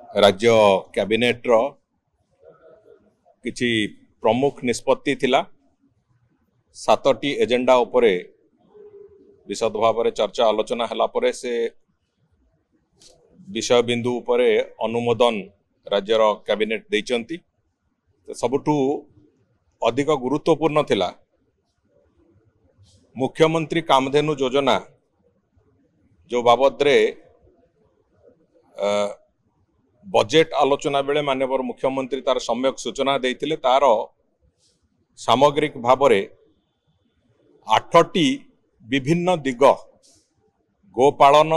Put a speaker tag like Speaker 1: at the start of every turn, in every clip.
Speaker 1: राज्य कैबिनेट रो किछि प्रमुख निष्पत्ति थिला 7टी एजेंडा उपरे विशद भाव में चर्चा आलोचना हला परे से विषय बिंदु उपरे अनुमोदन राज्यर कैबिनेट देइचंती। सबुठु अधिक गुरुत्वपूर्ण थिला मुख्यमंत्री कामधेनु योजना जो बाबद रे बजेट आलोचना बेले माननीय मुख्यमंत्री तार सम्यक सूचना देइथिले तार सामग्रिक भाव में 8टी विभिन्न दिग गोपालन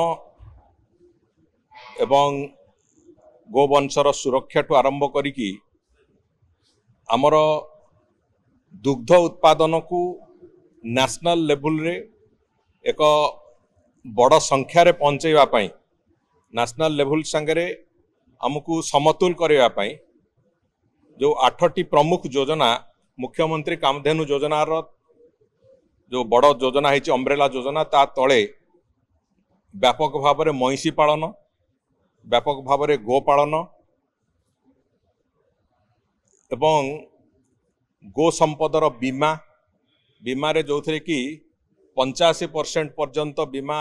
Speaker 1: एवं गोवंशर सुरक्षा ठू आरंभ करिकी आमर दुग्ध उत्पादन को नेशनल लेवल रे एक बड़ संख्यार पहुंचेवा पाई नेशनल लेवल संगे आमको समतुल करने पाई जो 8टी प्रमुख योजना मुख्यमंत्री कामधेनु योजना जो बड़ योजना है अम्ब्रेला योजना ता तले व्यापक भाव में महिषी पालन व्यापक भाव में गोपालन एवं गो संपदर बीमा बीमा रे जो थे कि 85% पर्यंत बीमा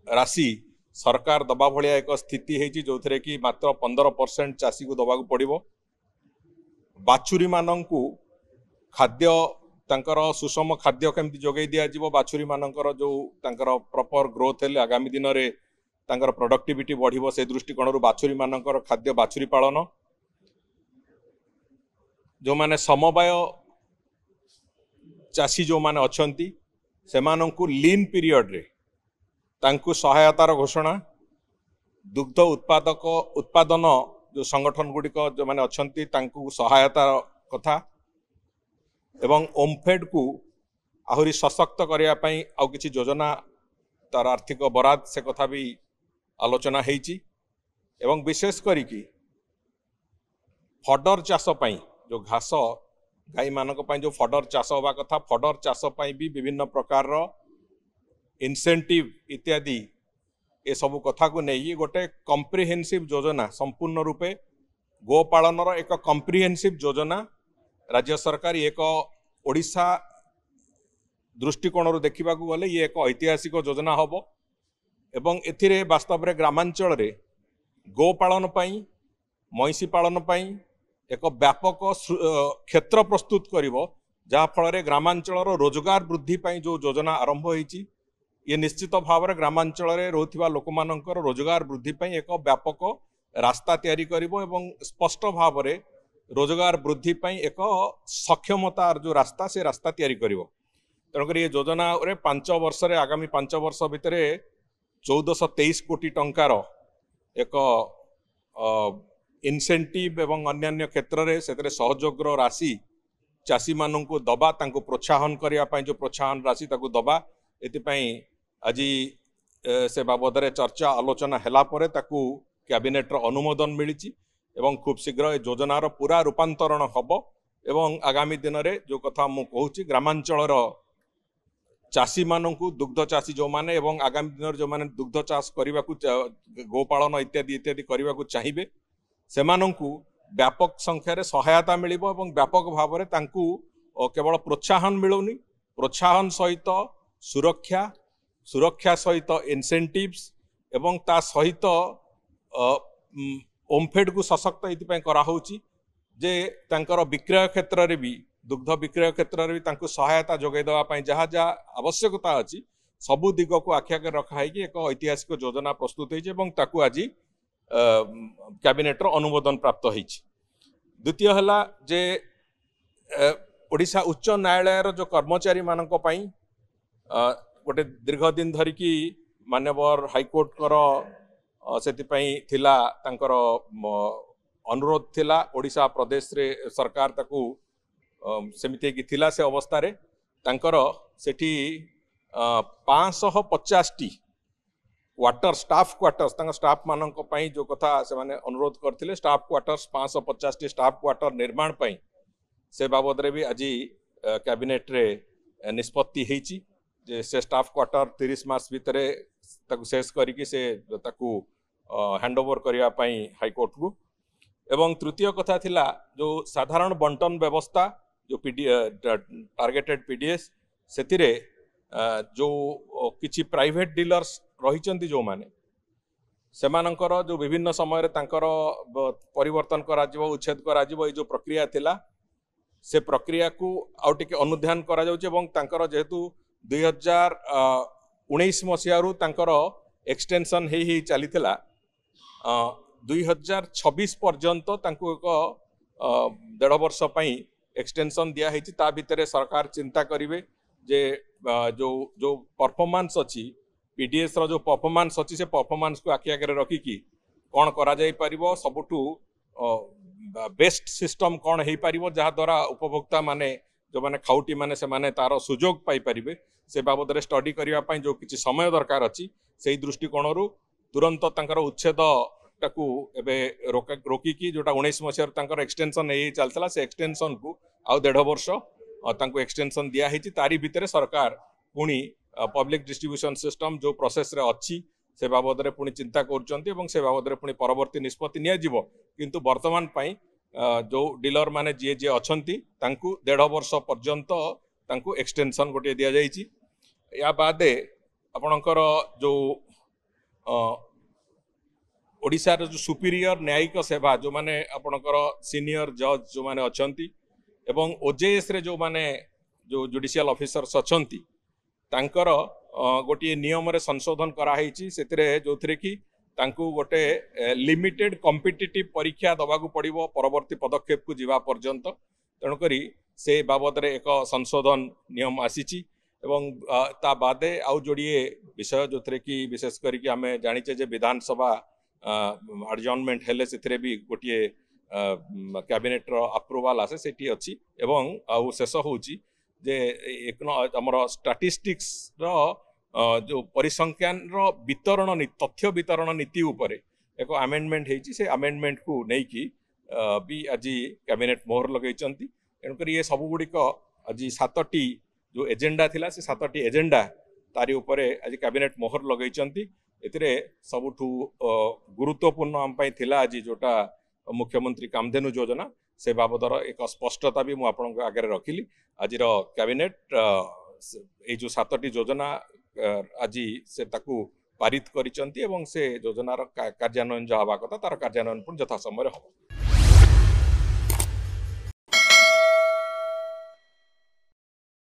Speaker 1: राशि सरकार दबा भलिया एक स्थिति है जो थे कि मात्र 15% चाषी को दबा पड़ो। बाछुरी मानंकु खाद्य तांकर सुषम खाद्य केमती जोगई दिया जीवो बाछुरी मानंकर जो तांकर प्रॉपर ग्रोथ है आगामी दिन रे तांकर प्रोडक्टिविटी बढ़िबो से दृष्टिकोण बाछुरी मानंकर खाद्य बाछुरी पालन जो माने समवाय चाषी जो माने अछंती सेमानंकु लीन पीरियड रे तांकु सहायतार घोषणा दुग्ध उत्पादक उत्पादन जो संगठन गुड़िक जो माने अछंती तांकु सहायता कथा एवं ओमफेड को आहुरी सशक्त करने पाई आउ किछि योजना तार आर्थिक बराद से कथा भी आलोचना हेची एवं विशेष करी कि फडर चाष पाई जो घास गाई मानक पाई जो फडर चाष होगा कथा फडर चाष पाई भी विभिन्न प्रकार रो इंसेंटिव इत्यादि ए सब कथा को नहीं गोटे कम्प्रिहेन्सिव योजना संपूर्ण रूपे गोपालन एक कम्प्रिहेन्सिव योजना राज्य सरकार एक ओडिशा दृष्टिकोण देखा गले ये एक ऐतिहासिक योजना हम एवं एथिरे वास्तव में ग्रामांचल रे गोपालन पाई महिषी पालन पाई एक व्यापक क्षेत्र प्रस्तुत करिवो जहा फल ग्रामांचल रोजगार वृद्धि पाई जो योजना आरंभ होईची ये निश्चित भाव में ग्रामांचल रे रोथिबा लोक मानकर रोजगार वृद्धि पाई एक व्यापक रास्ता तैयारी करिवो एवं स्पष्ट भाव में रोजगार वृद्धि पाई एक सक्षमतार जो रास्ता से रास्ता तैयारी करिवो। तेणुकर ये योजना रे 5 वर्ष रे आगामी 5 वर्ष भितर 1423 कोटी टंकार एक इनसेंटिव एवं अन्य क्षेत्र में से सहयोग राशि चाषी मानू दबा तांको प्रोत्साहन करने जो प्रोत्साहन राशि ताको दबा एतिपाई आज से बाबद चर्चा आलोचना हैला परे ताकू कैबिनेट अनुमोदन मिली एवं खूब शीघ्र योजनार पूरा रूपांतरण हम एवं आगामी दिन में जो कथा मु कहूँ ग्रामांचल चाषी मानू दुग्ध चाषी जो माने एवं आगामी दिन जो माने दुग्ध चाष करने गोपालन इत्यादि इत्यादि करने को चाहिए से व्यापक संख्यार सहायता मिलिबो एवं व्यापक भाव में तांकु केवल प्रोत्साहन मिलूनी प्रोत्साहन सहित सुरक्षा सुरक्षा सहित इनसेंटिव्स एवं ता सहित ओमफेड को सशक्त इतिपाई कराहोची जे तांकर विक्रय क्षेत्र रे भी दुग्ध विक्रय क्षेत्र रे भी तांकु सहायता जोगाई देवा पाई जहाँ जहाँ आवश्यकता अच्छी सबु दिग को आखि आगे रखाई एक ऐतिहासिक योजना प्रस्तुत होती एवं ताकु आज कैबिनेट अनुमोदन प्राप्त होती। द्वितीय है जे ओडिशा उच्च न्यायालय जो कर्मचारी मानक पई गोटे दीर्घ दिन धरिकी मान्यवर हाईकोर्ट से थिला तांकर अनुरोध थिला ओडिशा प्रदेश रे सरकार ताकू सेमिति की थिला से अवस्था रे तांकर सेठी 550 क्वार्टर स्टाफ क्वार्टर्स स्टाफ मानक पई जो कथा से माने अनुरोध करथिले स्टाफ क्वार्टर्स 550 स्टाफ क्वार्टर निर्माण पई से बाबद रे भी आज कैबिनेट रे निष्पत्ति हेची जे से स्टाफ क्वार्टर 30 मास भितर ताकू शेष करिकी से ताकू हैंडओवर करने हाईकोर्ट को। एवं तृतीय कथा थिला जो साधारण बंटन व्यवस्था जो टारगेटेड पीडीएस से जो किछि प्राइवेट डीलर्स रही जो माने सेमानंकर जो विभिन्न समय परिवर्तन करा उच्छेद करा जो प्रक्रिया थिला से प्रक्रिया को आउ टिके अनुध्यान करा जाउछ एवं तांकर जेहेतु 2019 मसियारू तांकर एक्सटेंशन ही चलीथिला 2026 पर्यंत तांको एक 1.5 वर्ष पई एक्सटेंशन दिया हेछि। ता भितरे सरकार चिंता करिवे जे जो जो परफॉर्मेंस अछि पीडीएस रो जो परफॉर्मेंस अछि से परफॉर्मेंस को आखि आगे रखिकी कौन करा जाई परिबो सबुठू बेस्ट सिस्टम कौन हो पार जहाँ द्वारा उपभोक्ता माने जो माने खाउटी माने से माने तार सुजोग पाई परिबे से बाबद रे स्टडी करने जो किसी समय दरकार अच्छी से दृष्टिकोण तुरंत तांकर उच्छेद टाकू एबे रोकिकी जोटा 19 मसीह एक्सटेंशन यही चलता से एक्सटेंशन को आउ 1.5 वर्ष तांको एक्सटेंशन दिया हेछि। तारी भितरे सरकार पुणी पब्लिक डिस्ट्रीब्यूशन सिस्टम जो प्रोसेस रे अच्छी से बाबद रे पुणी चिंता करुँच से बाबद रे पुणी परवर्ती निष्पत्ति नियाजिवो। किंतु वर्तमान पाई जो डीलर माने जी जी अच्छी 1.5 वर्ष पर्यंत तांको एक्सटेंशन गोटे दि जाइछि। या बादे आपणकर जो ओडिशार जो सुपीरियर न्यायिक सेवा जो माने आपणकर सीनियर जज जो माने अच्छी एवं ओजेएस रे जो माने जो जुडिशियल ऑफिसर्स अच्छी तांकर गोटे नियम रे संशोधन कराई जो थे कि तांकु गोटे लिमिटेड कॉम्पिटिटिव परीक्षा दबाकू पड़िबो परवर्ती पदक्षेप को जीवा पर्यंत। तेणुकरी से बाबद रे एक संशोधन नियम आसीची एवं ता बादे आउ जोड़िए विषय जो थे कि विशेष करके आमे जानिचे जे विधानसभा एडजर्नमेंट हेले से भी गोटे कैबिनेट रो अप्रूवल आसे सेठी अछि एवं आउ शेष होची जे एक हमर स्टैटिस्टिक्स रो जो परिसंख्यान रो वितरण तथ्य वितरण नीति उपरे एक अमेंडमेंट हेची से अमेंडमेंट को नहीं कि भी आज कैबिनेट मोहर लगेइचंती। तेणुकर ये सब गुड़िक आज 7टी जो एजेंडा थिला से 7टी एजेंडा तारी उपरे आज कैबिनेट मोहर लगेइचंती। एतिरे सबुठू गुरुत्वपूर्ण आम पई थिला आज जोटा मुख्यमंत्री कामधेनु योजना से बाबदर एक स्पष्टता भी मुझे आगे रखिली। आज कैबिनेट ये जो 7टी योजना आज से ताकू पारित करिसंती एवं से योजनार कार्यान्वयन जो हवा कथा तार कार्यान्वयन यथा समय हम।